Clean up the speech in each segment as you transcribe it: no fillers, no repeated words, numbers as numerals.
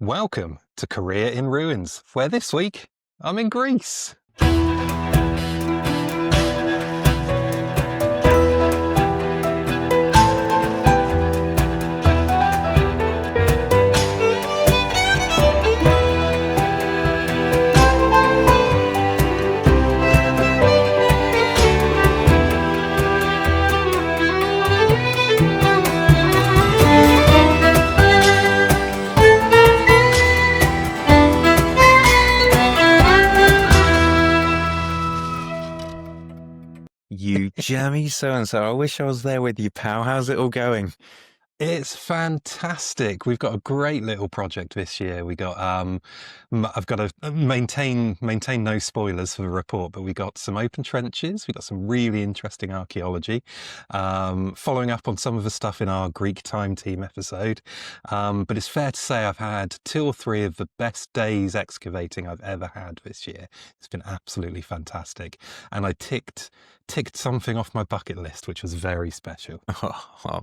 Welcome to Career in Ruins, where this week I'm in Greece. You jammy so-and-so. I wish I was there with you, pal. How's it all going? It's fantastic. We've got a great little project this year. We got I've got to maintain no spoilers for the report, but we got some open trenches. We got some really interesting archaeology, following up on some of the stuff in our Greek Time Team episode. But it's fair to say I've had 2 or 3 of the best days excavating I've ever had this year. It's been absolutely fantastic, and I ticked something off my bucket list, which was very special.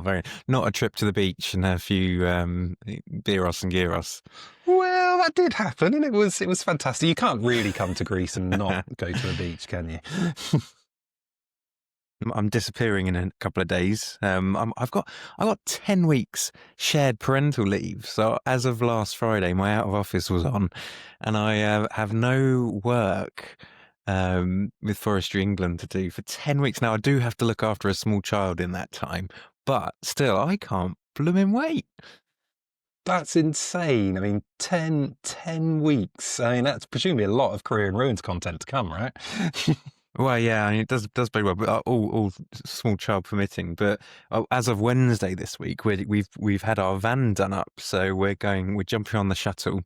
Very. Not a trip to the beach and a few Biros and gyros. Well, that did happen, and it was fantastic. You can't really come to Greece and not go to the beach, can you? I'm disappearing in a couple of days. I've got 10 weeks shared parental leave. So as of last Friday, my out of office was on, and I have no work with Forestry England to do for 10 weeks. Now, I do have to look after a small child in that time, but still, I can't blooming wait. That's insane. I mean, 10 weeks. I mean, that's presumably a lot of Career in Ruins content to come, right? Well, yeah, I mean, it does very well, but all small child permitting. But as of Wednesday this week, we've had our van done up, so we're jumping on the shuttle,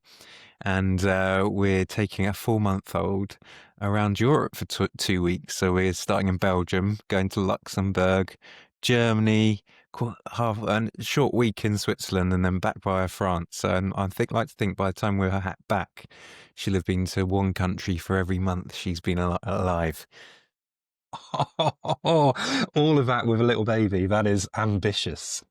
and we're taking a 4-month-old around Europe for 2 weeks. So we're starting in Belgium, going to Luxembourg, Germany, a short week in Switzerland, and then back via France. And I like to think by the time we're back, she'll have been to one country for every month she's been alive. Oh, all of that with a little baby. That is ambitious.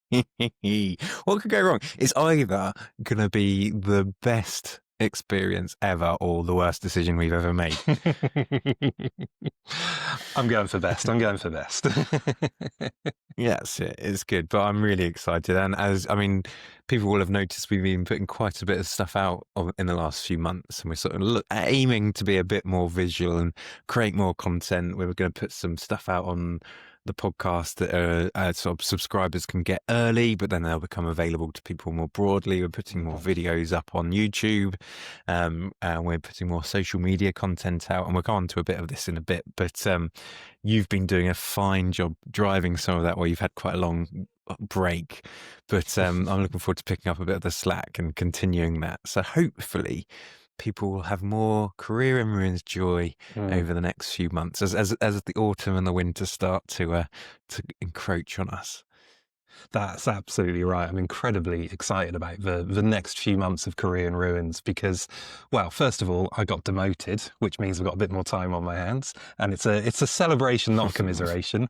What could go wrong? It's either going to be the best experience ever or the worst decision we've ever made. I'm going for best. Yes, it's good, but I'm really excited. And people will have noticed we've been putting quite a bit of stuff out in the last few months, and we're sort of aiming to be a bit more visual and create more content. We're going to put some stuff out on the podcast that sort of subscribers can get early, but then they'll become available to people more broadly. We're putting more videos up on YouTube, and we're putting more social media content out, and we'll go on to a bit of this in a bit. But you've been doing a fine job driving some of that while you've had quite a long break, but I'm looking forward to picking up a bit of the slack and continuing that. So hopefully people will have more Career in Ruins joy over the next few months as the autumn and the winter start to encroach on us. That's absolutely right. I'm incredibly excited about the next few months of Career in Ruins because, well, first of all, I got demoted, which means I've got a bit more time on my hands, and it's a celebration, not a commiseration.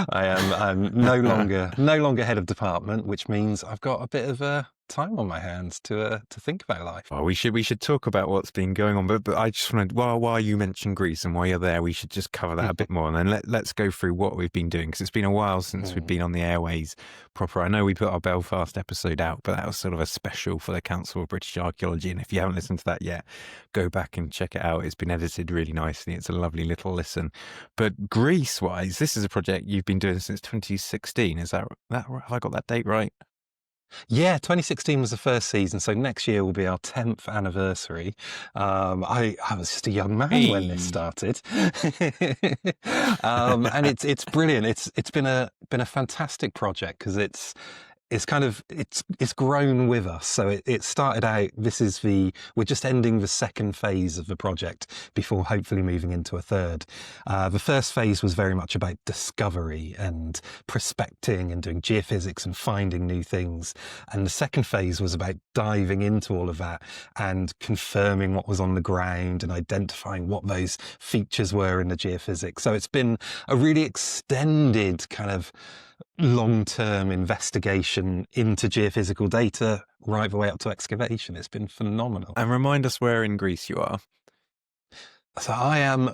I'm no longer head of department, which means I've got a bit of time on my hands to think about life. Well, we should talk about what's been going on, but I just wanted, while you mentioned Greece and while you're there, we should just cover that a bit more, and then let's go through what we've been doing, because it's been a while since we've been on the airways proper. I know we put our Belfast episode out, but that was sort of a special for the Council of British Archaeology, and if you haven't listened to that yet, go back and check it out. It's been edited really nicely. It's a lovely little listen. But Greece-wise, this is a project you've been doing since 2016. Is that have I got that date right? Yeah, 2016 was the first season, so next year will be our 10th anniversary. I was just a young man when this started, and it's brilliant. It's been a fantastic project because it's grown with us. So it started out, we're just ending the second phase of the project before hopefully moving into a third. The first phase was very much about discovery and prospecting and doing geophysics and finding new things. And the second phase was about diving into all of that and confirming what was on the ground and identifying what those features were in the geophysics. So it's been a really extended kind of long-term investigation into geophysical data right the way up to excavation. It's been phenomenal. And remind us where in Greece you are. So I am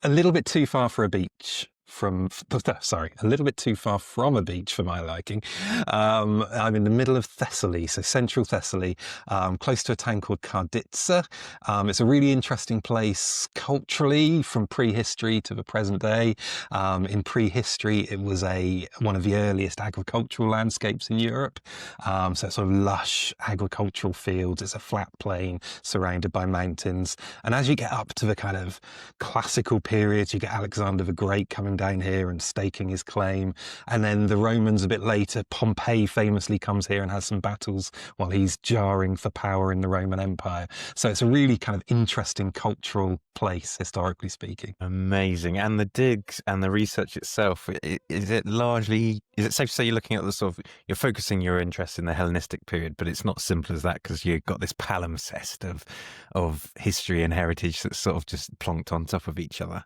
a little bit too far for a beach a little bit too far from a beach for my liking. I'm in the middle of Thessaly, so central Thessaly, close to a town called Karditsa. It's a really interesting place culturally from prehistory to the present day. In prehistory, it was one of the earliest agricultural landscapes in Europe. So it's sort of lush agricultural fields. It's a flat plain surrounded by mountains. And as you get up to the kind of classical periods, you get Alexander the Great coming down here and staking his claim. And then the Romans a bit later, Pompey famously comes here and has some battles while he's jarring for power in the Roman Empire. So it's a really kind of interesting cultural place, historically speaking. Amazing. And the digs and the research itself, is it safe to say you're looking at you're focusing your interest in the Hellenistic period, but it's not simple as that because you've got this palimpsest of history and heritage that's sort of just plonked on top of each other.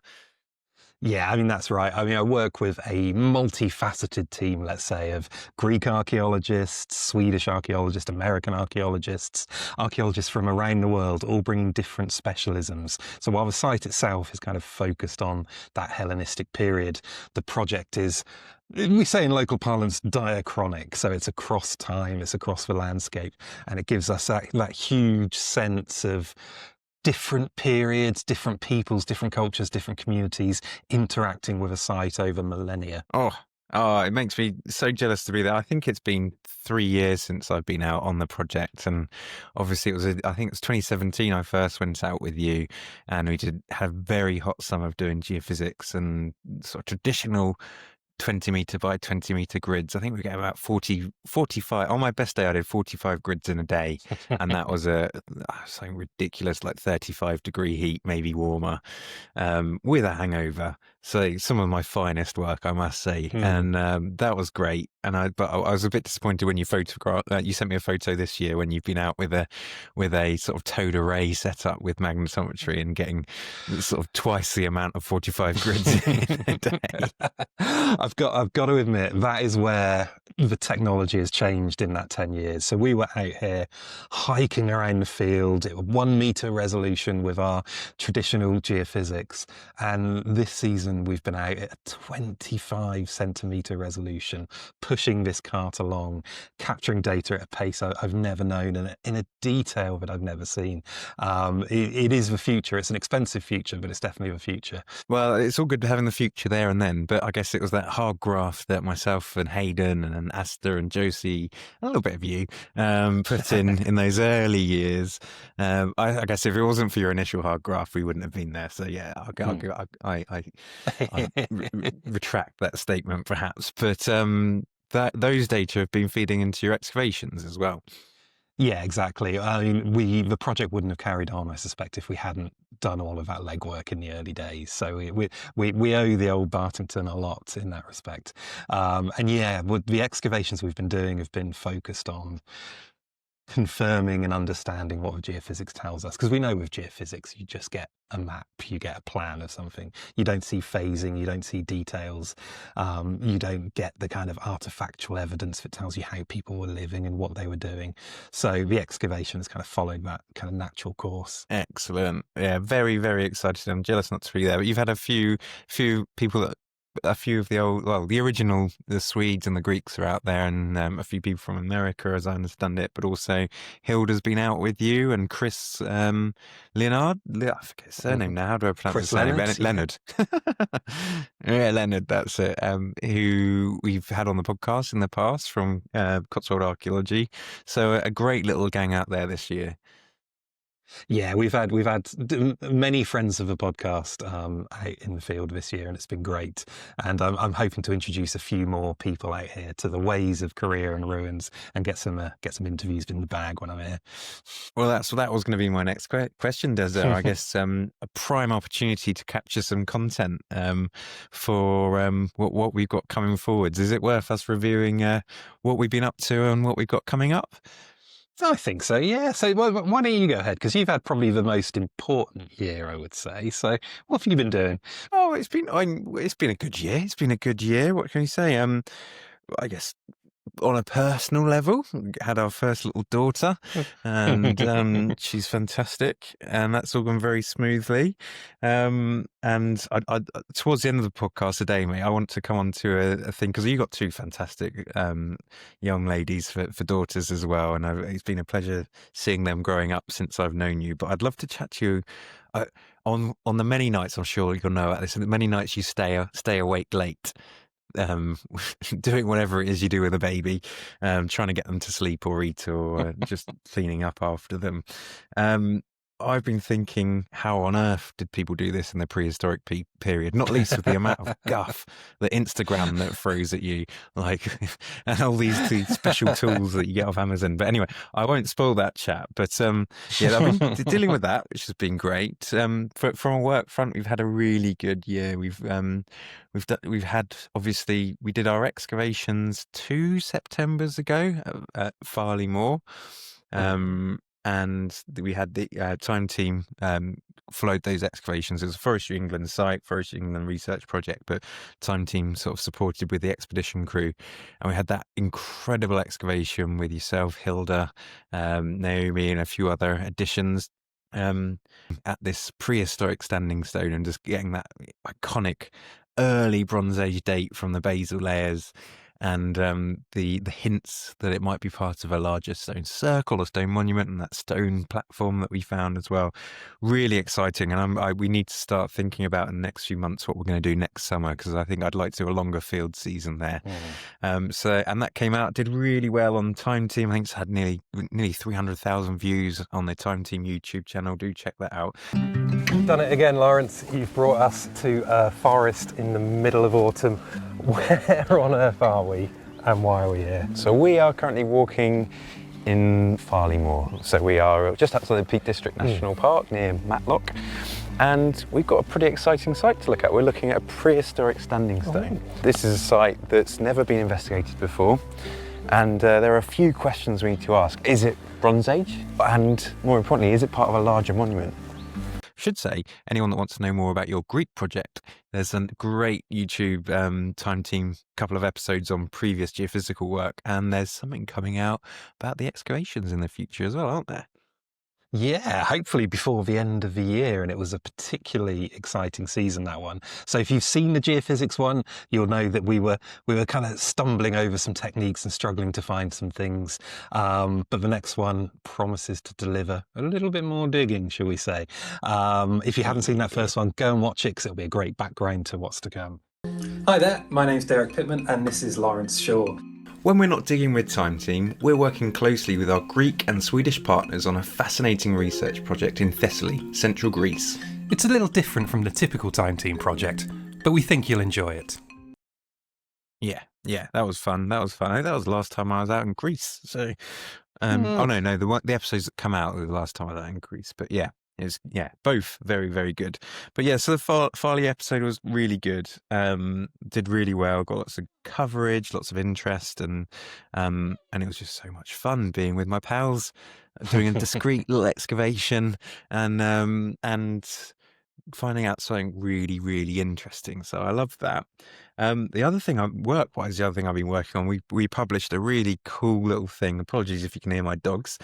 Yeah, I mean, that's right. I mean, I work with a multifaceted team, let's say, of Greek archaeologists, Swedish archaeologists, American archaeologists, archaeologists from around the world, all bringing different specialisms. So while the site itself is kind of focused on that Hellenistic period, the project is, we say in local parlance, diachronic. So it's across time, it's across the landscape, and it gives us that huge sense of different periods, different peoples, different cultures, different communities interacting with a site over millennia. Oh, it makes me so jealous to be there. I think it's been 3 years since I've been out on the project, and obviously I think it was 2017 I first went out with you, and we had a very hot summer of doing geophysics and sort of traditional 20-meter by 20-meter grids. I think we get about 45. On my best day, I did 45 grids in a day, and that was something ridiculous, like 35-degree heat, maybe warmer, with a hangover. So some of my finest work, I must say, and that was great. But I was a bit disappointed when you sent me a photo this year when you've been out with a sort of towed array set up with magnetometry and getting sort of twice the amount of 45 grids in a day. I've got to admit, that is where the technology has changed in that 10 years. So we were out here hiking around the field at 1 meter resolution with our traditional geophysics. And this season we've been out at a 25 centimeter resolution, pushing this cart along, capturing data at a pace I've never known and in a detail that I've never seen. It is the future. It's an expensive future, but it's definitely the future. Well, it's all good having the future there and then, but I guess it was that hard graft that myself and Hayden and Asta and Josie, a little bit of you, put in those early years. I guess if it wasn't for your initial hard graft, we wouldn't have been there. So yeah, I retract that statement perhaps, but those data have been feeding into your excavations as well. Yeah, exactly. I mean, the project wouldn't have carried on, I suspect, if we hadn't done all of that legwork in the early days. So we owe the old Bartington a lot in that respect. And yeah, the excavations we've been doing have been focused on confirming and understanding what geophysics tells us. Because we know with geophysics, you just get a map, you get a plan of something. You don't see phasing, you don't see details, you don't get the kind of artifactual evidence that tells you how people were living and what they were doing. So the excavation has kind of followed that kind of natural course. Excellent. Yeah, very, very excited. I'm jealous not to be there, but you've had a few people that a few of the Swedes and the Greeks are out there, and a few people from America, as I understand it, but also Hilda's been out with you, and Chris Leonard, I forget his surname now. How do I pronounce his surname? Leonard. Yeah, Leonard, that's it. Who we've had on the podcast in the past from Cotswold Archaeology. So a great little gang out there this year. Yeah, we've had many friends of the podcast out in the field this year, and it's been great. And I'm hoping to introduce a few more people out here to the ways of career and ruins, and get some interviews in the bag when I'm here. Well, that was going to be my next question, Des. I guess a prime opportunity to capture some content for what we've got coming forwards. Is it worth us reviewing what we've been up to and what we've got coming up? I think so, yeah. So why don't you go ahead? Because you've had probably the most important year, I would say. So what have you been doing? Oh, it's been a good year. It's been a good year. What can you say? I guess, on a personal level, had our first little daughter, and she's fantastic, and that's all gone very smoothly. And I towards the end of the podcast today, mate, I want to come on to a thing, because you got two fantastic young ladies for daughters as well, and it's been a pleasure seeing them growing up since I've known you. But I'd love to chat to you on the many nights, I'm sure you'll know about this, the many nights you stay awake late, doing whatever it is you do with a baby, trying to get them to sleep or eat, or just cleaning up after them. I've been thinking, how on earth did people do this in the prehistoric period? Not least with the amount of guff that Instagram that throws at you, like, and all these special tools that you get off Amazon. But anyway, I won't spoil that chat. But yeah, I've been dealing with that, which has been great. From a work front, we've had a really good year. We've had, obviously, we did our excavations 2 Septembers ago at Farley Moor. And we had the time team followed those excavations. It was a Forestry England site, Forestry England research project, but time team sort of supported with the expedition crew. And we had that incredible excavation with yourself, Hilda, Naomi, and a few other additions at this prehistoric standing stone, and just getting that iconic early Bronze Age date from the basal layers, and the hints that it might be part of a larger stone circle or stone monument, and that stone platform that we found as well. Really exciting, and we need to start thinking about in the next few months what we're going to do next summer, because I think I'd like to do a longer field season there. And that came out, did really well on Time Team. I think it's had nearly 300,000 views on the Time Team YouTube channel. Do check that out. Done it again, Lawrence. You've brought us to a forest in the middle of autumn. Where on earth are we, and why are we here? So we are currently walking in Farley Moor. So we are just outside the Peak District National Park near Matlock, and we've got a pretty exciting site to look at. We're looking at a prehistoric standing stone. This is a site that's never been investigated before, and there are a few questions we need to ask. Is it Bronze Age? And more importantly, is it part of a larger monument? Should say, anyone that wants to know more about your Greek project, there's a great YouTube Time Team couple of episodes on previous geophysical work, and there's something coming out about the excavations in the future as well, aren't there? Yeah, hopefully before the end of the year, and it was a particularly exciting season, that one. So if you've seen the geophysics one, you'll know that we were kind of stumbling over some techniques and struggling to find some things. But the next one promises to deliver a little bit more digging, shall we say. If you haven't seen that first one, go and watch it, because it'll be a great background to what's to come. Hi there, my name's Derek Pittman, and this is Lawrence Shaw. When we're not digging with Time Team, we're working closely with our Greek and Swedish partners on a fascinating research project in Thessaly, central Greece. It's a little different from the typical Time Team project, but we think you'll enjoy it. Yeah, that was fun. I think that was the last time I was out in Greece. So, the episodes that come out were the last time I was out in Greece. But yeah, it was, both very, very good. But yeah, so the Farley episode was really good. Did really well. Got lots of coverage, lots of interest, and it was just so much fun being with my pals, doing a discreet little excavation, and finding out something really, really interesting. So I love that. The other thing, work-wise, the other thing I've been working on, we published a really cool little thing. Apologies if you can hear my dogs.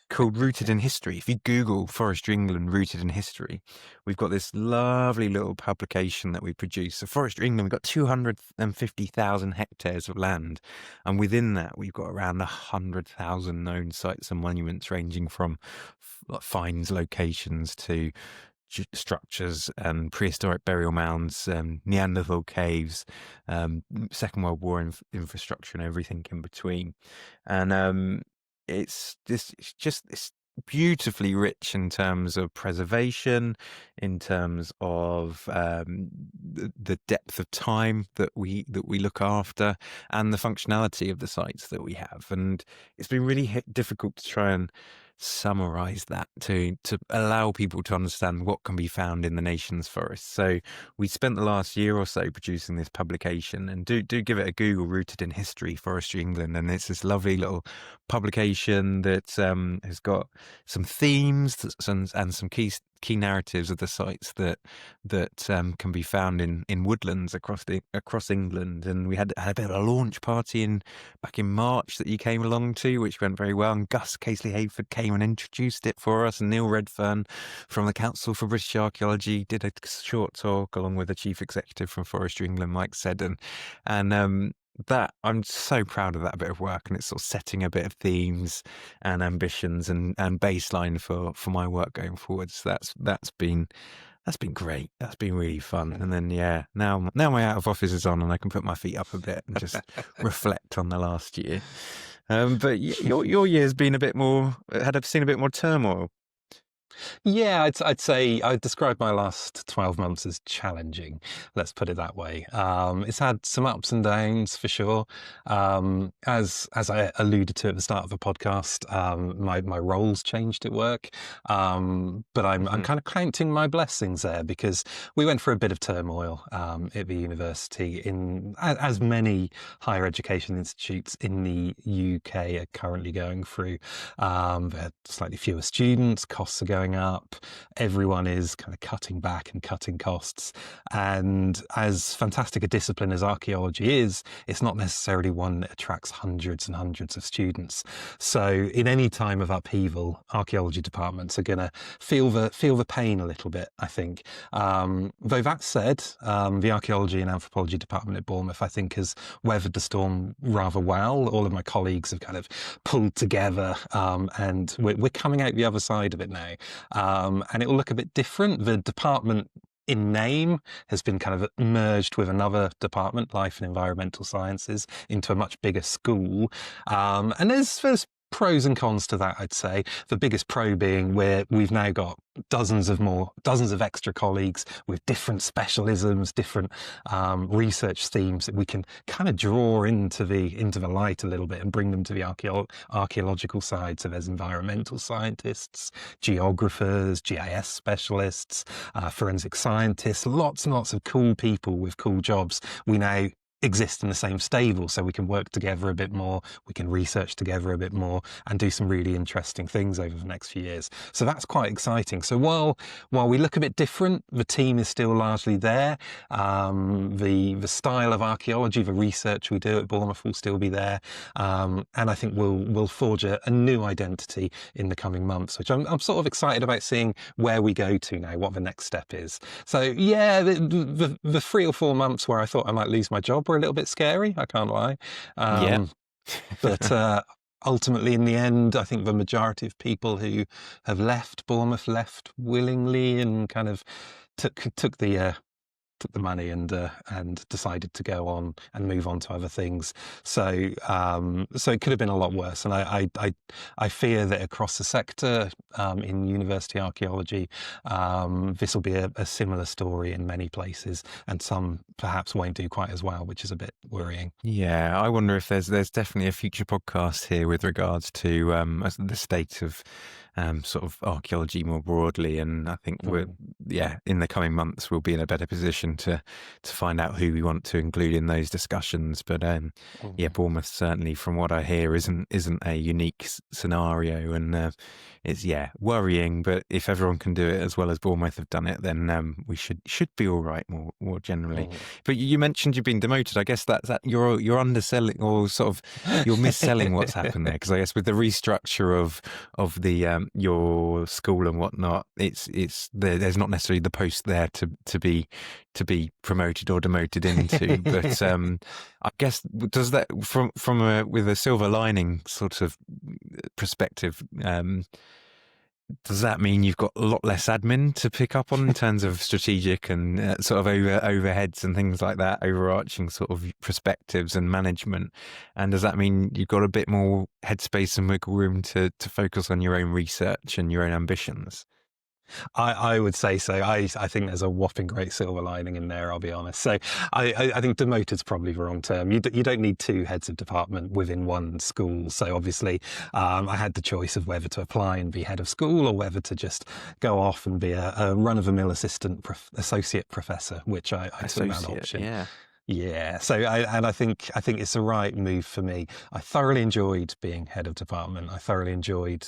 Called Rooted in History. If you Google Forestry England Rooted in History, we've got this lovely little publication that we produced. So Forestry England, we've got 250,000 hectares of land, and within that we've got around 100,000 known sites and monuments, ranging from finds locations to structures and prehistoric burial mounds, Neanderthal caves, Second World War infrastructure, and everything in between. And it's beautifully rich in terms of preservation, in terms of the depth of time that we look after, and the functionality of the sites that we have. And it's been really difficult to try and summarize that to allow people to understand what can be found in the nation's forests. So we spent the last year or so producing this publication, and do give it a Google, Rooted in History, Forestry England, and it's this lovely little publication that has got some themes and some key key narratives of the sites that can be found in woodlands across England. And we had a bit of a launch party back in March that you came along to, which went very well. And Gus Casely-Hayford came and introduced it for us. And Neil Redfern from the Council for British Archaeology did a short talk along with the chief executive from Forestry England, Mike Seddon, and that I'm so proud of that bit of work, and it's sort of setting a bit of themes and ambitions and baseline for my work going forward. So that's been great. That's been really fun. And then now my out of office is on, and I can put my feet up a bit and just reflect on the last year. But your year's been seen a bit more turmoil. Yeah, I'd say I'd describe my last 12 months as challenging. Let's put it that way. It's had some ups and downs for sure. As I alluded to at the start of the podcast, my roles changed at work. But I'm kind of counting my blessings there, because we went through a bit of turmoil at the university, as many higher education institutes in the UK are currently going through. There are slightly fewer students, costs are going up, everyone is kind of cutting back and cutting costs. And as fantastic a discipline as archaeology is, it's not necessarily one that attracts hundreds and hundreds of students. So in any time of upheaval, archaeology departments are going to feel the pain a little bit, I think. Though that said, the archaeology and anthropology department at Bournemouth, I think, has weathered the storm rather well. All of my colleagues have kind of pulled together, and we're coming out the other side of it now. And it will look a bit different. The department in name has been kind of merged with another department, Life and Environmental Sciences, into a much bigger school. And there's pros and cons to that, I'd say. The biggest pro being we've now got dozens of extra colleagues with different specialisms, different research themes that we can kind of draw into the light a little bit and bring them to the archaeological side. So there's environmental scientists, geographers, GIS specialists, forensic scientists, lots and lots of cool people with cool jobs. We now exist in the same stable, so we can work together a bit more, we can research together a bit more, and do some really interesting things over the next few years. So that's quite exciting. So while we look a bit different, the team is still largely there. The style of archaeology, the research we do at Bournemouth will still be there, and I think we'll forge a new identity in the coming months, which I'm sort of excited about seeing where we go to now, what the next step is. So yeah, the 3 or 4 months where I thought I might lose my job were a little bit scary, I can't lie. But ultimately, in the end, I think the majority of people who have left Bournemouth left willingly and kind of took the money and decided to go on and move on to other things. So it could have been a lot worse. And I fear that across the sector, in university archaeology, this will be a similar story in many places, and some perhaps won't do quite as well, which is a bit worrying. Yeah, I wonder if there's definitely a future podcast here with regards to the state of sort of archaeology more broadly, and I think in the coming months we'll be in a better position to find out who we want to include in those discussions. But Bournemouth certainly, from what I hear, isn't a unique scenario, and it's worrying. But if everyone can do it as well as Bournemouth have done it, then we should be all right more generally. But you mentioned you've been demoted. I guess that you're underselling, or sort of you're misselling what's happened there, because I guess with the restructure of the your school and whatnot, there's not necessarily the post there to be promoted or demoted into. But I guess, does that with a silver lining sort of perspective, does that mean you've got a lot less admin to pick up on in terms of strategic and sort of overheads and things like that, overarching sort of perspectives and management? And does that mean you've got a bit more headspace and wiggle room to focus on your own research and your own ambitions? I would say so. I think there's a whopping great silver lining in there, I'll be honest. So I think demoted's probably the wrong term. You don't need 2 heads of department within one school. So obviously I had the choice of whether to apply and be head of school, or whether to just go off and be a run-of-the-mill associate professor, which I took that option. Yeah, so I think it's the right move for me. I thoroughly enjoyed being head of department. I thoroughly enjoyed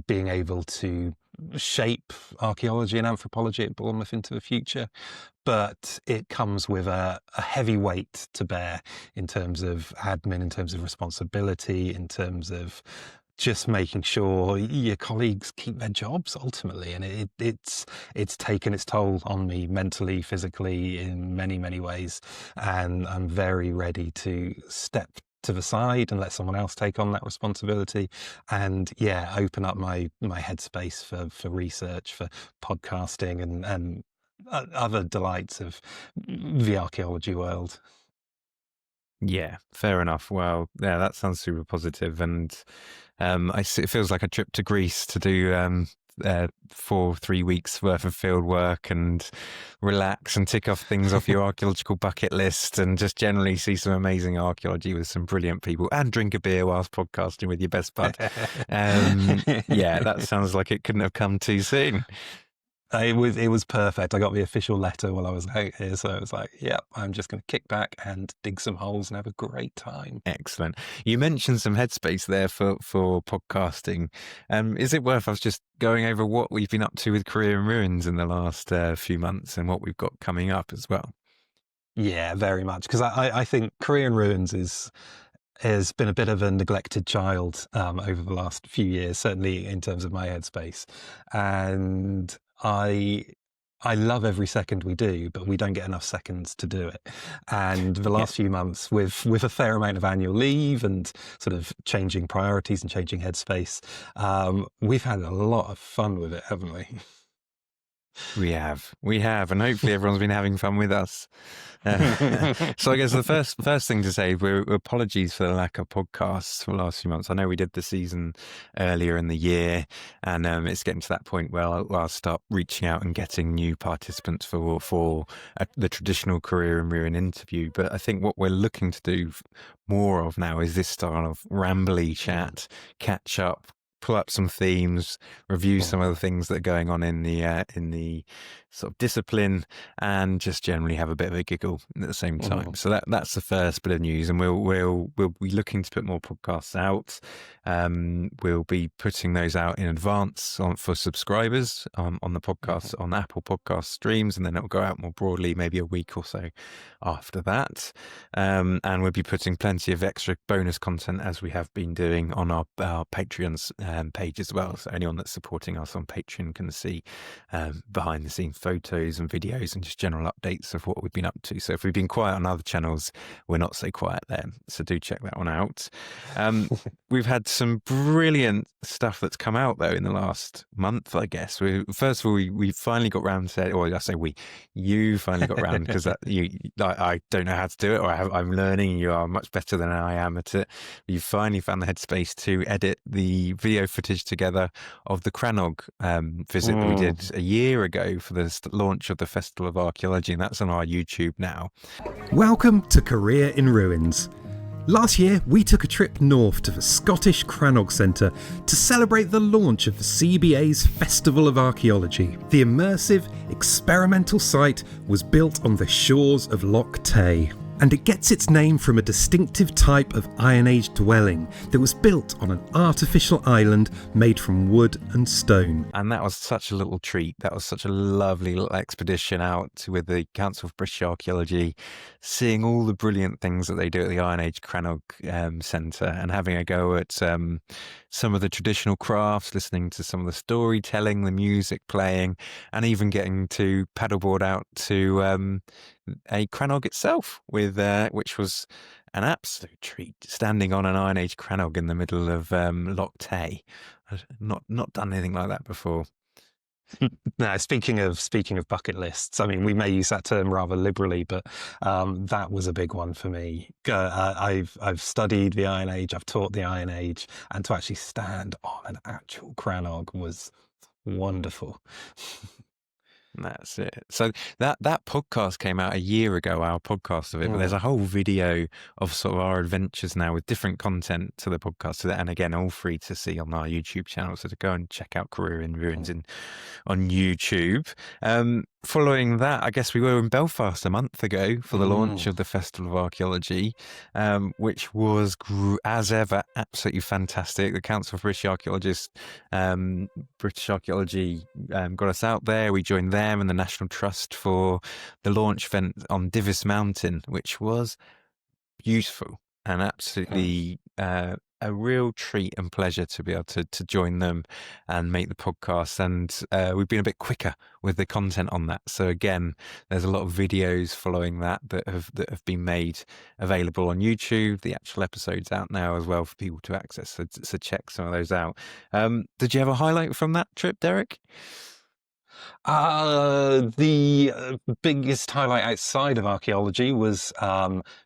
being able to shape archaeology and anthropology at Bournemouth into the future. But it comes with a heavy weight to bear in terms of admin, in terms of responsibility, in terms of just making sure your colleagues keep their jobs ultimately. And it's taken its toll on me mentally, physically, in many ways. And I'm very ready to step to the side and let someone else take on that responsibility, and open up my headspace for research, for podcasting, and other delights of the archaeology world. Yeah, fair enough. Well, yeah, that sounds super positive, and it feels like a trip to Greece to do 3 weeks worth of field work and relax and tick off things off your archaeological bucket list, and just generally see some amazing archaeology with some brilliant people, and drink a beer whilst podcasting with your best bud. Yeah, that sounds like it couldn't have come too soon. It was perfect. I got the official letter while I was out here, so it was like, yep, I'm just going to kick back and dig some holes and have a great time. Excellent. You mentioned some headspace there for podcasting. Is it worth us just going over what we've been up to with Career in Ruins in the last few months and what we've got coming up as well? Yeah, very much, because I think Career in Ruins has been a bit of a neglected child over the last few years, certainly in terms of my headspace. And I love every second we do, but we don't get enough seconds to do it. And the last few months, with a fair amount of annual leave and sort of changing priorities and changing headspace, we've had a lot of fun with it, haven't we? We have, and hopefully everyone's been having fun with us. So I guess the first thing to say, we're apologies for the lack of podcasts for the last few months. I know we did the season earlier in the year, and it's getting to that point where I'll start reaching out and getting new participants for the traditional Career in Ruin interview. But I think what we're looking to do more of now is this style of rambly chat, catch up, pull up some themes, review some of the things that are going on in the sort of discipline, and just generally have a bit of a giggle at the same time. So that's the first bit of news, and we'll be looking to put more podcasts out. We'll be putting those out in advance for subscribers on the podcast, on Apple Podcast streams, and then it'll go out more broadly maybe a week or so after that. And we'll be putting plenty of extra bonus content, as we have been doing, on our Patreon's page as well. So anyone that's supporting us on Patreon can see behind the scenes photos and videos and just general updates of what we've been up to. So if we've been quiet on other channels, we're not so quiet there. So do check that one out. We've had some brilliant stuff that's come out though in the last month, I guess. First of all, we finally got round to, or I say you finally got round, because I don't know how to do it, or I'm learning. You are much better than I am at it. You finally found the headspace to edit the video footage together of the Crannog visit that we did a year ago for the launch of the Festival of Archaeology, and that's on our YouTube now. Welcome to Career in Ruins. Last year, we took a trip north to the Scottish Crannog Centre to celebrate the launch of the CBA's Festival of Archaeology. The immersive, experimental site was built on the shores of Loch Tay, and it gets its name from a distinctive type of Iron Age dwelling that was built on an artificial island made from wood and stone. And that was such a little treat. That was such a lovely little expedition out with the Council of British Archaeology, seeing all the brilliant things that they do at the Iron Age Crannog Centre, and having a go at some of the traditional crafts, listening to some of the storytelling, the music playing, and even getting to paddleboard out to a Crannog itself, which was an absolute treat, standing on an Iron Age Crannog in the middle of Loch Tay. I've not done anything like that before. No, speaking of bucket lists, I mean, we may use that term rather liberally, but that was a big one for me. I've studied the Iron Age, I've taught the Iron Age, and to actually stand on an actual Crannog was wonderful. That's it. So that podcast came out a year ago, our podcast of it, but there's a whole video of sort of our adventures now with different content to the podcast, and again, all free to see on our YouTube channel. So to go and check out Career in Ruins on YouTube. following that, I guess we were in Belfast a month ago for the launch of the Festival of Archaeology, which was, as ever, absolutely fantastic. The Council of British Archaeologists, British Archaeology got us out there. We joined them and the National Trust for the launch event on Divis Mountain, which was beautiful and absolutely a real treat and pleasure to be able to join them and make the podcast. And we've been a bit quicker with the content on that. So again, there's a lot of videos following that have been made available on YouTube. The actual episode's out now as well for people to access. So check some of those out. Did you have a highlight from that trip, Derek? The biggest highlight outside of archaeology was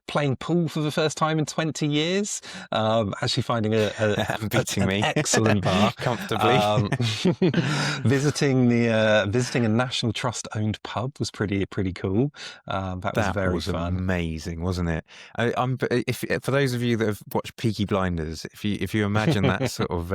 playing pool for the first time in 20 years. Actually finding And beating me an excellent bar comfortably. Visiting a National Trust owned pub was pretty cool. That was very fun. Amazing, wasn't it? If for those of you that have watched Peaky Blinders, if you imagine that sort of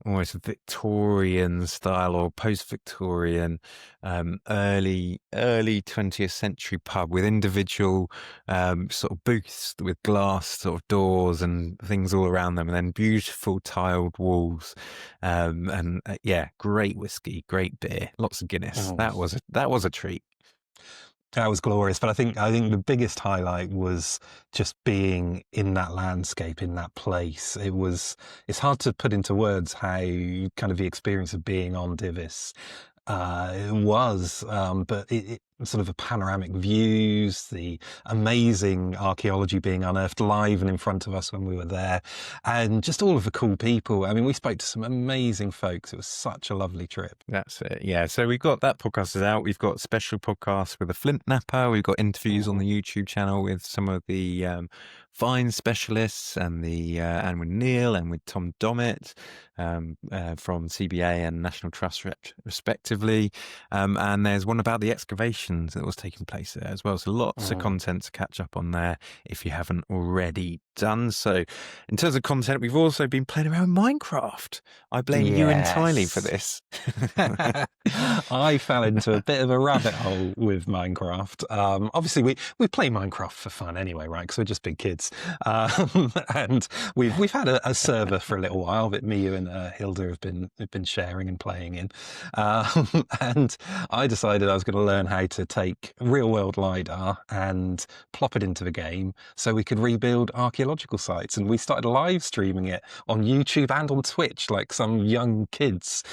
almost Victorian style or post-Victorian, early 20th century pub with individual sort of booths with glass sort of doors and things all around them, and then beautiful tiled walls, and great whiskey, great beer, lots of Guinness. That was a treat. That was glorious, but I think the biggest highlight was just being in that landscape, in that place. It's hard to put into words how kind of the experience of being on Divis it was, but it sort of the panoramic views, the amazing archaeology being unearthed live and in front of us when we were there, and just all of the cool people. I mean, we spoke to some amazing folks. It was such a lovely trip. That's it. Yeah. So we've got that podcast is out. We've got special podcasts with a flint napper. We've got interviews on the YouTube channel with some of the find specialists and with Neil and with Tom Dommett from CBA and National Trust respectively. And there's one about the excavations that was taking place there as well. So lots of content to catch up on there if you haven't already done so. In terms of content, we've also been playing around Minecraft. I blame you entirely for this. I fell into a bit of a rabbit hole with Minecraft. Obviously, we play Minecraft for fun anyway, right? Because we're just big kids. And we've had a server for a little while that me, you, and Hilda have been sharing and playing in. And I decided I was going to learn how to take real world LiDAR and plop it into the game so we could rebuild archaeological sites. And we started live streaming it on YouTube and on Twitch like some young kids.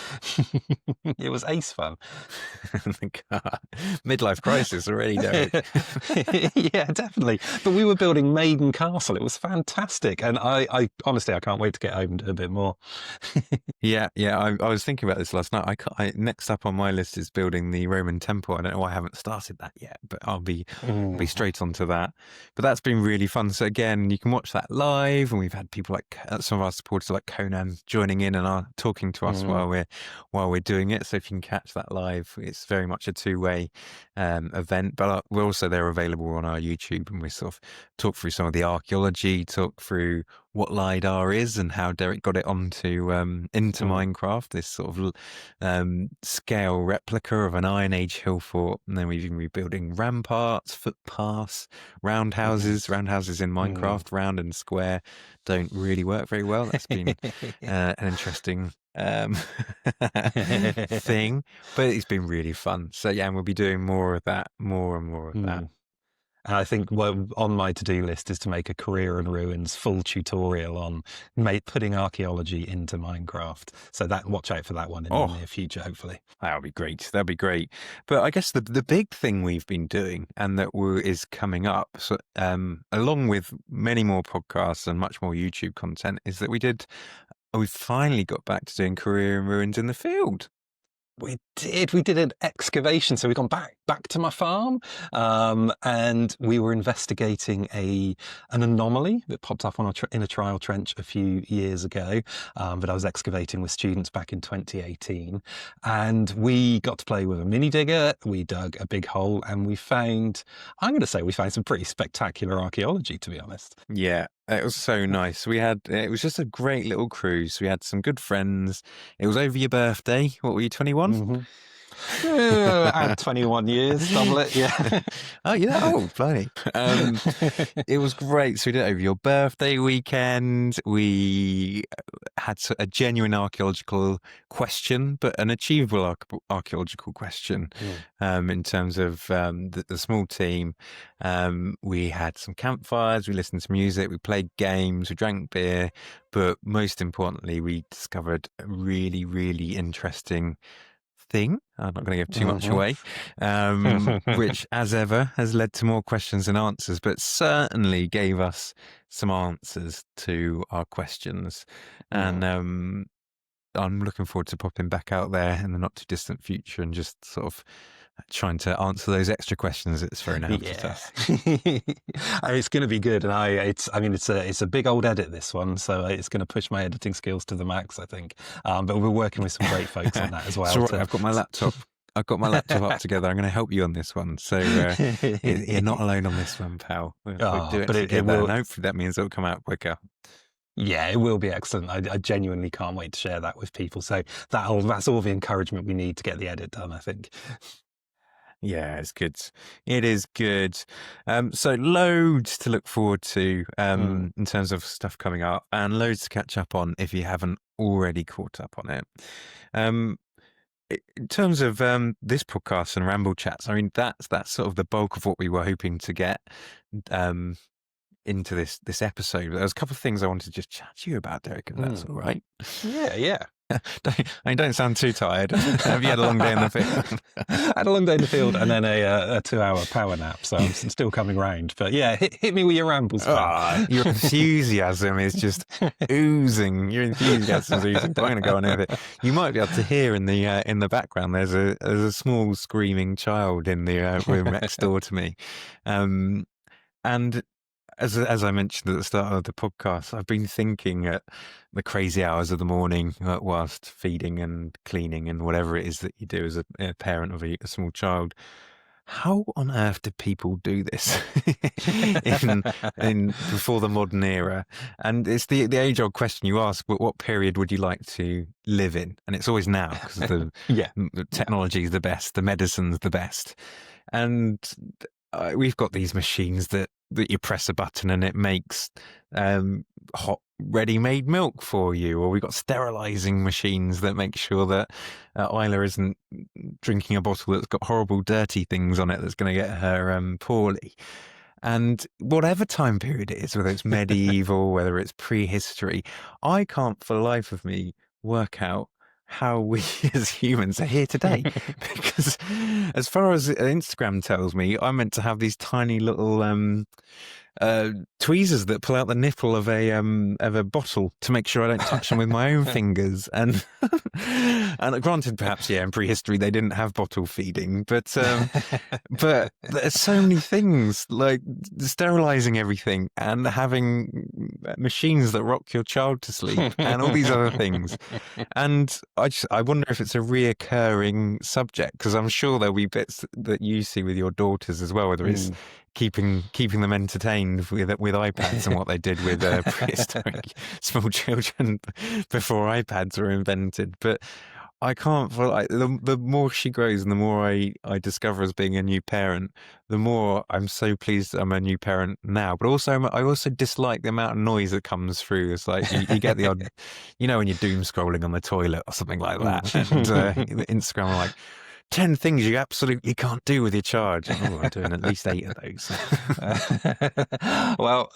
It was ace fun. God. Midlife crisis already, Derek. Yeah, definitely. But we were building Maiden Castle. It was fantastic. And I honestly, I can't wait to get home and do a bit more. Yeah. I was thinking about this last night. Next up on my list is building the Roman temple. I don't know why I haven't started that yet, but I'll be straight onto that. But that's been really fun. So again, you can watch that live, and we've had people like some of our supporters like Conan joining in and are talking to us while we're doing it. So if you can catch that live, it's very much a two-way event. But we're also there available on our YouTube, and we sort of talk through some of the archaeology, talk through what LiDAR is and how Derek got it into Minecraft, this sort of scale replica of an Iron Age hill fort. And then we've been rebuilding ramparts, footpaths, roundhouses in Minecraft. Round and square don't really work very well. That's been an interesting thing, but it's been really fun. So yeah, and we'll be doing more and more of that. And I think on my to-do list is to make a careerruins full tutorial on putting archaeology into Minecraft. So watch out for that one in the near future, hopefully. That'll be great. That'll be great. But I guess the big thing we've been doing and that is coming up, so, along with many more podcasts and much more YouTube content, is that we finally got back to doing careerruins in the field. We did an excavation. So we've gone back to my farm, and we were investigating an anomaly that popped up in a trial trench a few years ago, that I was excavating with students back in 2018. And we got to play with a mini digger. We dug a big hole, and we found some pretty spectacular archaeology, to be honest. Yeah. It was so nice. It was just a great little cruise. We had some good friends. It was over your birthday. What were you, 21? Add 21 years, double it, yeah. Oh, yeah. Oh, blimey. It was great. So we did it over your birthday weekend. We had a genuine archaeological question, but an achievable archaeological question in terms of the small team. We had some campfires, we listened to music, we played games, we drank beer, but most importantly, we discovered a really, really interesting thing. I'm not going to give too much away, which, as ever, has led to more questions than answers, but certainly gave us some answers to our questions. And I'm looking forward to popping back out there in the not too distant future and just sort of trying to answer those extra questions it's thrown out at us. It's going to be good, and it's a big old edit, this one, so it's going to push my editing skills to the max, I think. But we're working with some great folks on that as well. Right. I've got my laptop up together. I'm going to help you on this one, so you're not alone on this one, pal. We'll do it but together, it will, and hopefully that means it'll come out quicker. Yeah, it will be excellent. I genuinely can't wait to share that with people. So that's all the encouragement we need to get the edit done, I think. Yeah, it's good. It is good. So loads to look forward to in terms of stuff coming up, and loads to catch up on if you haven't already caught up on it. In terms of this podcast and Ramble Chats, I mean, that's sort of the bulk of what we were hoping to get into this episode. There was a couple of things I wanted to just chat to you about, Derek, if that's all right. Yeah. Don't sound too tired. Have you had a long day in the field? I had a long day in the field and then a 2-hour power nap, so I'm still coming round. But yeah, hit me with your rambles, pal. Your enthusiasm is just oozing. Your enthusiasm is oozing. Don't want to go on with it. You might be able to hear in the background. There's a small screaming child in the room next door to me, and as I mentioned at the start of the podcast, I've been thinking at the crazy hours of the morning whilst feeding and cleaning and whatever it is that you do as a parent of a small child. How on earth do people do this in before the modern era? And it's the age-old question you ask, but what period would you like to live in? And it's always now, because the technology is the best, the medicine's the best. And we've got these machines that you press a button and it makes hot ready-made milk for you, or we've got sterilizing machines that make sure that Isla isn't drinking a bottle that's got horrible dirty things on it that's going to get her poorly. And whatever time period it is, whether it's medieval, whether it's prehistory, I can't for the life of me work out how we as humans are here today. Because as far as Instagram tells me, I'm meant to have these tiny little tweezers that pull out the nipple of a bottle to make sure I don't touch them with my own fingers. And granted, perhaps in prehistory they didn't have bottle feeding, but there's so many things, like sterilizing everything and having machines that rock your child to sleep and all these other things. And I wonder if it's a reoccurring subject, because I'm sure there'll be bits that you see with your daughters as well, whether it's keeping them entertained with iPads and what they did with prehistoric small children before iPads were invented. But I can't, the more she grows and the more I discover as being a new parent, the more I'm so pleased that I'm a new parent now. But also, I also dislike the amount of noise that comes through. It's like you get the odd, when you're doom scrolling on the toilet or something like that. And Instagram are like, 10 things you absolutely can't do with your child. Oh, I'm doing at least 8 of those. Well,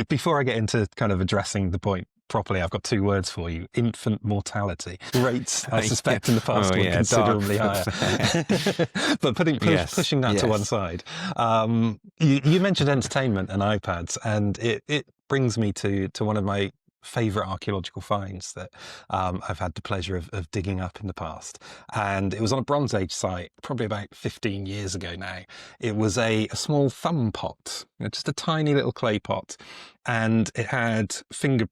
before I get into kind of addressing the point properly, I've got 2 words for you: infant mortality rates. I suspect in the past were considerably higher. But pushing that to one side, you mentioned entertainment and iPads, and it brings me to one of my favourite archaeological finds that I've had the pleasure of digging up in the past. And it was on a Bronze Age site, probably about 15 years ago now. It was a small thumb pot, just a tiny little clay pot. And it had finger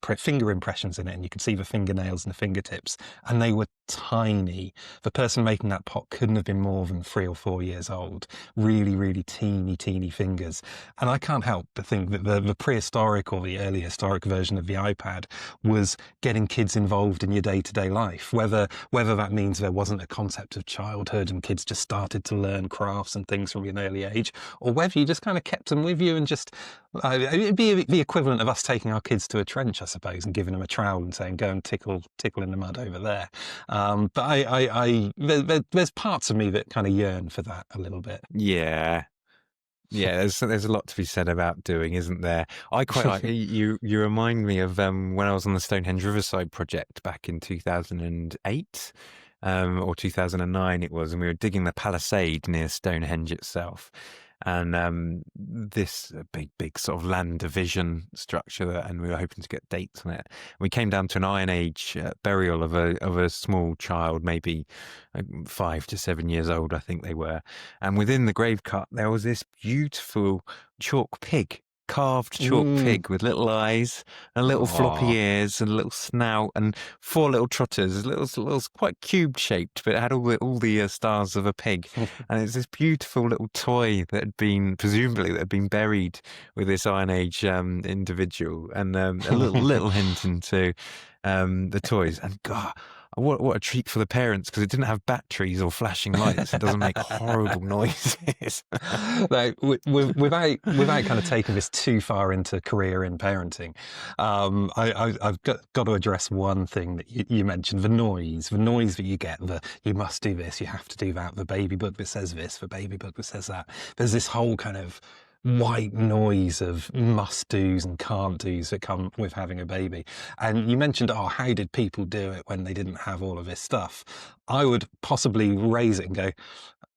impressions in it, and you could see the fingernails and the fingertips. And they were tiny. The person making that pot couldn't have been more than 3 or 4 years old. Really, really teeny fingers. And I can't help but think that the prehistoric or the early historic version of the iPad was getting kids involved in your day-to-day life, whether that means there wasn't a concept of childhood and kids just started to learn crafts and things from an early age, or whether you just kind of kept them with you and just it'd be the equivalent of us taking our kids to a trench, I suppose, and giving them a trowel and saying, go and tickle in the mud over there. But there's parts of me that kind of yearn for that a little bit. Yeah. There's a lot to be said about doing, isn't there? I quite like you remind me of when I was on the Stonehenge Riverside project back in 2008 or 2009 it was, and we were digging the palisade near Stonehenge itself. And this big sort of land division structure, and we were hoping to get dates on it. We came down to an Iron Age burial of a small child, maybe 5 to 7 years old, I think they were. And within the grave cut, there was this beautiful chalk pig. Carved chalk pig with little eyes and little floppy ears and a little snout and 4 little trotters, little quite cube shaped, but it had all the stars of a pig. And it's this beautiful little toy that had been buried with this Iron Age individual, and a little hint into the toys. And God, what a treat for the parents, because it didn't have batteries or flashing lights. It doesn't make horrible noises. Like, without kind of taking this too far into career in parenting, I've got to address one thing that you mentioned: the noise that you get. You must do this, you have to do that. The baby book that says this, the baby book that says that. There's this whole kind of white noise of must do's and can't do's that come with having a baby. And you mentioned, how did people do it when they didn't have all of this stuff? I would possibly raise it and go,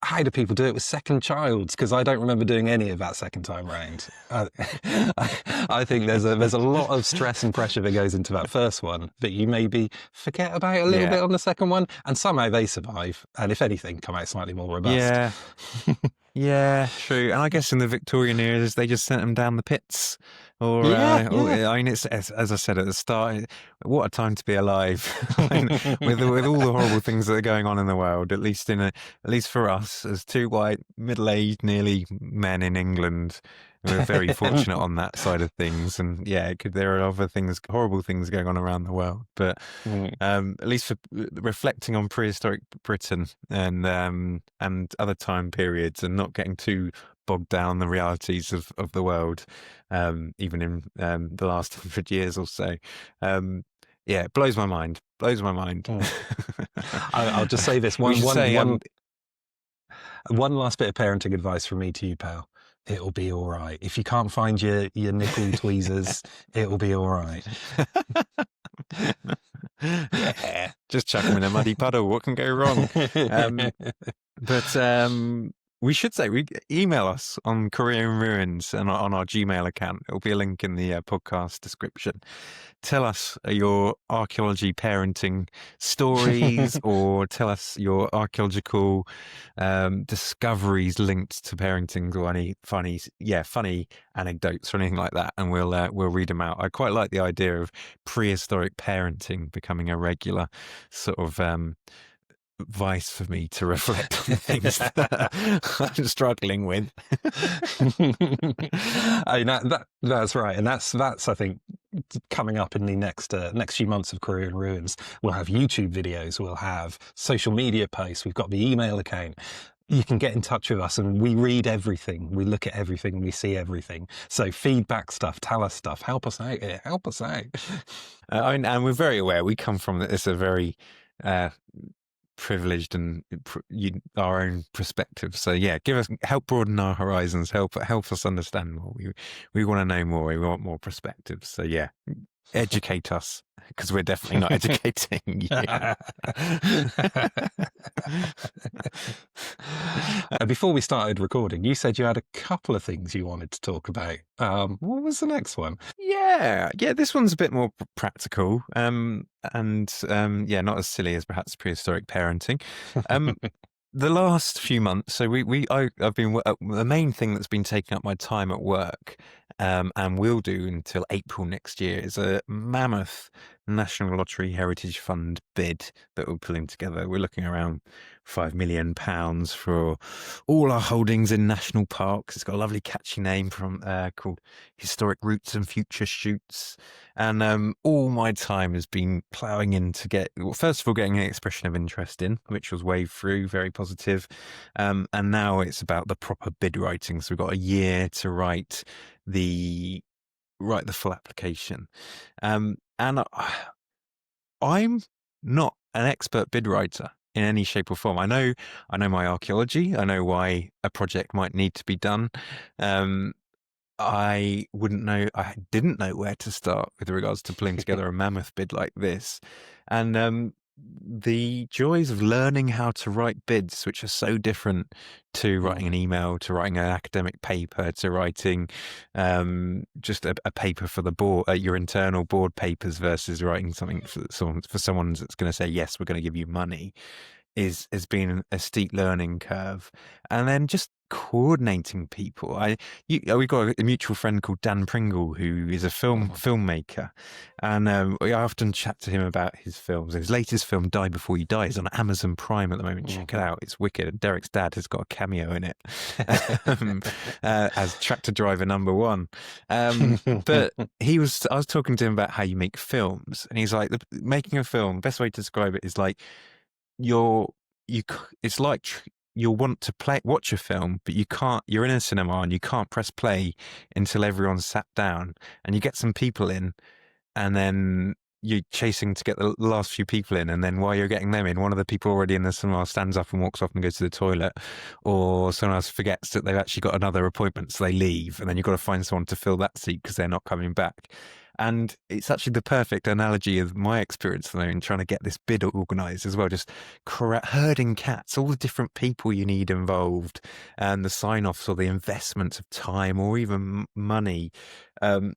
how do people do it with second childs? Because I don't remember doing any of that second time round. I think there's a lot of stress and pressure that goes into that first one that you maybe forget about a little bit on the second one, and somehow they survive, and if anything, come out slightly more robust. Yeah. Yeah, true. And I guess in the Victorian eras, they just sent them down the pits. I mean, it's as I said at the start, what a time to be alive. I mean, with all the horrible things that are going on in the world. At least for us, as 2 white, middle-aged, nearly men in England, we're very fortunate on that side of things. And there are other things, horrible things going on around the world. But at least for reflecting on prehistoric Britain and other time periods, and not getting too bogged down the realities of the world, even in the last 100 years or so. It blows my mind. I'll just say this one last bit of parenting advice from me to you, pal. It'll be all right. If you can't find your nickel tweezers, it'll be all right. Yeah, just chuck them in a muddy puddle. What can go wrong? But we should say, email us on Career in Ruins and on our Gmail account. It'll be a link in the podcast description. Tell us your archaeology parenting stories, or tell us your archaeological discoveries linked to parenting, or any funny anecdotes or anything like that, and we'll read them out. I quite like the idea of prehistoric parenting becoming a regular sort of vice for me to reflect on things that I'm struggling with. That's right, and that's I think coming up in the next few months of Career in Ruins. We'll have YouTube videos, we'll have social media posts, we've got the email account. You can get in touch with us, and we read everything, we look at everything, we see everything. So feedback stuff, tell us stuff, help us out here, help us out. And we're very aware we come from this a very privileged and our own perspective. So help broaden our horizons, help us understand more. We want to know more, we want more perspectives. So educate us, because we're definitely not educating you. Before we started recording, you said you had a couple of things you wanted to talk about. What was the next one? This one's a bit more practical, and not as silly as perhaps prehistoric parenting. The last few months, so I've been the main thing that's been taking up my time at work, and will do until April next year, is a mammoth National Lottery Heritage Fund bid that we're pulling together. We're looking around £5 million for all our holdings in national parks. It's got a lovely catchy name from called Historic Roots and Future Shoots. And all my time has been ploughing in to get, well, first of all, getting an expression of interest in, which was waved through, very positive. And now it's about the proper bid writing. So we've got a year to write the full application. And I'm not an expert bid writer in any shape or form. I know my archaeology. I know why a project might need to be done. I didn't know where to start with regards to pulling together a mammoth bid like this. And the joys of learning how to write bids, which are so different to writing an email, to writing an academic paper, to writing just a paper for the board, your internal board papers, versus writing something for someone that's going to say, yes, we're going to give you money, has been a steep learning curve. And then just coordinating people. We've got a mutual friend called Dan Pringle, who is a filmmaker, and I often chat to him about his films. His latest film, Die Before You Die, is on Amazon Prime at the moment. Check it out; it's wicked. Derek's dad has got a cameo in it as tractor driver number one. But I was talking to him about how you make films, and he's like, making a film. Best way to describe it is like it's like you'll want to watch a film, but you can't. You're in a cinema and you can't press play until everyone's sat down, and you get some people in, and then you're chasing to get the last few people in, and then while you're getting them in, one of the people already in the cinema stands up and walks off and goes to the toilet, or someone else forgets that they've actually got another appointment, so they leave, and then you've got to find someone to fill that seat because they're not coming back. And it's actually the perfect analogy of my experience in trying to get this bid organised as well, just herding cats, all the different people you need involved, and the sign-offs or the investment of time or even money. I'm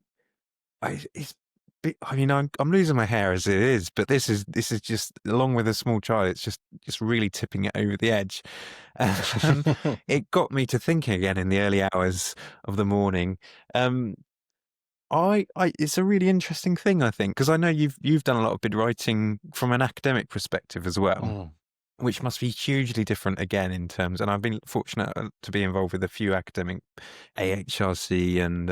losing my hair as it is, but this is just, along with a small child, it's just really tipping it over the edge. It got me to thinking again in the early hours of the morning. It's a really interesting thing, I think, because I know you've done a lot of bid writing from an academic perspective as well, which must be hugely different again in terms. And I've been fortunate to be involved with a few academic AHRC and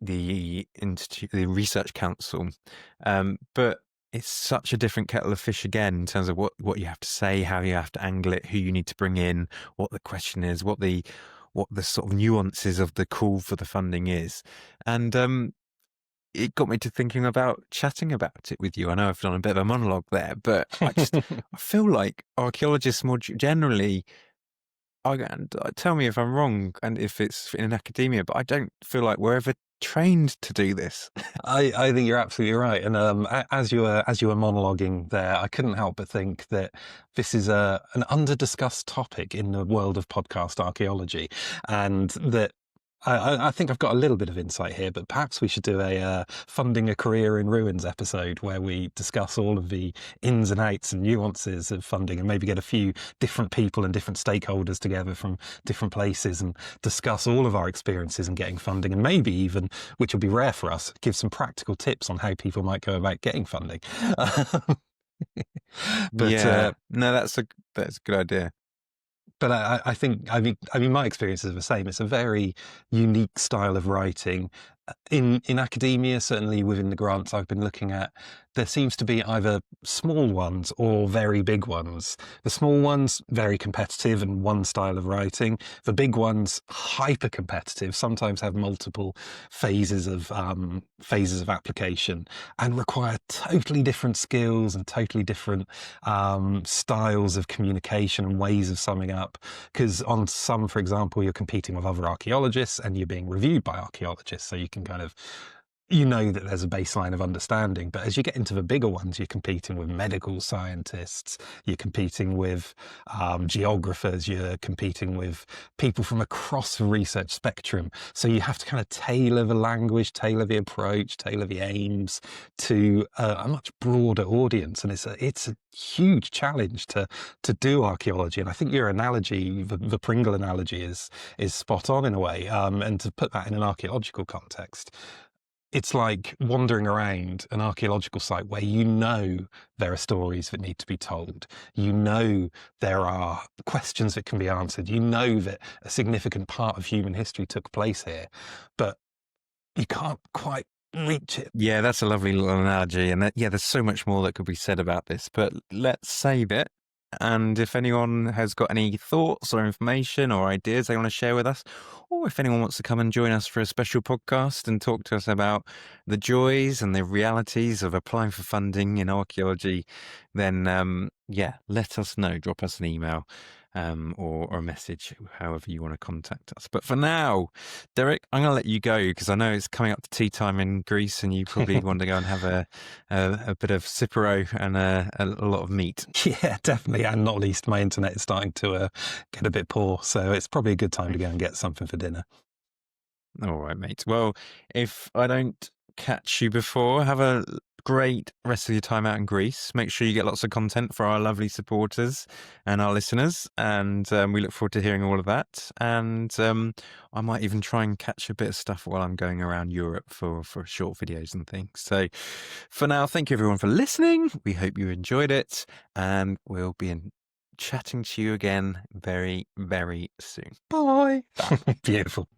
the Research Council, but it's such a different kettle of fish again in terms of what you have to say, how you have to angle it, who you need to bring in, what the question is, what the sort of nuances of the call for the funding is. And it got me to thinking about chatting about it with you. I know I've done a bit of a monologue there, but I feel like archaeologists more generally, tell me if I'm wrong and if it's in academia, but I don't feel like we're ever trained to do this. I think you're absolutely right. And as you were monologuing there, I couldn't help but think that this is an under-discussed topic in the world of podcast archaeology, and that I think I've got a little bit of insight here, but perhaps we should do a Funding a Career in Ruins episode where we discuss all of the ins and outs and nuances of funding, and maybe get a few different people and different stakeholders together from different places and discuss all of our experiences in getting funding, and maybe even, which will be rare for us, give some practical tips on how people might go about getting funding. But no, that's a good idea. But I think my experience is the same. It's a very unique style of writing. In academia, certainly within the grants I've been looking at, there seems to be either small ones or very big ones. The small ones, very competitive and one style of writing. The big ones, hyper competitive, sometimes have multiple phases of application and require totally different skills and totally different styles of communication and ways of summing up. Because on some, for example, you're competing with other archaeologists and you're being reviewed by archaeologists, so you can kind of, that there's a baseline of understanding. But as you get into the bigger ones, you're competing with medical scientists, you're competing with geographers, you're competing with people from across the research spectrum. So you have to kind of tailor the language, tailor the approach, tailor the aims to a much broader audience. And it's a huge challenge to do archaeology. And I think your analogy, the Pringle analogy, is spot on in a way. And to put that in an archaeological context, it's like wandering around an archaeological site where you know there are stories that need to be told. You know there are questions that can be answered. You know that a significant part of human history took place here, but you can't quite reach it. Yeah, that's a lovely little analogy. And there's so much more that could be said about this, but let's save it. And if anyone has got any thoughts or information or ideas they want to share with us, or if anyone wants to come and join us for a special podcast and talk to us about the joys and the realities of applying for funding in archaeology, then let us know. Drop us an email or a message, however you want to contact us. But for now, Derek, I'm going to let you go because I know it's coming up to tea time in Greece and you probably want to go and have a bit of Cipro and a lot of meat. Yeah, definitely. And not least, my internet is starting to get a bit poor. So it's probably a good time to go and get something for dinner. All right, mate. Well, if I don't catch you before, have a great rest of your time out in Greece. Make sure you get lots of content for our lovely supporters and our listeners. And we look forward to hearing all of that. And I might even try and catch a bit of stuff while I'm going around Europe for short videos and things. So for now, thank you everyone for listening. We hope you enjoyed it. And we'll be chatting to you again very, very soon. Bye. Beautiful.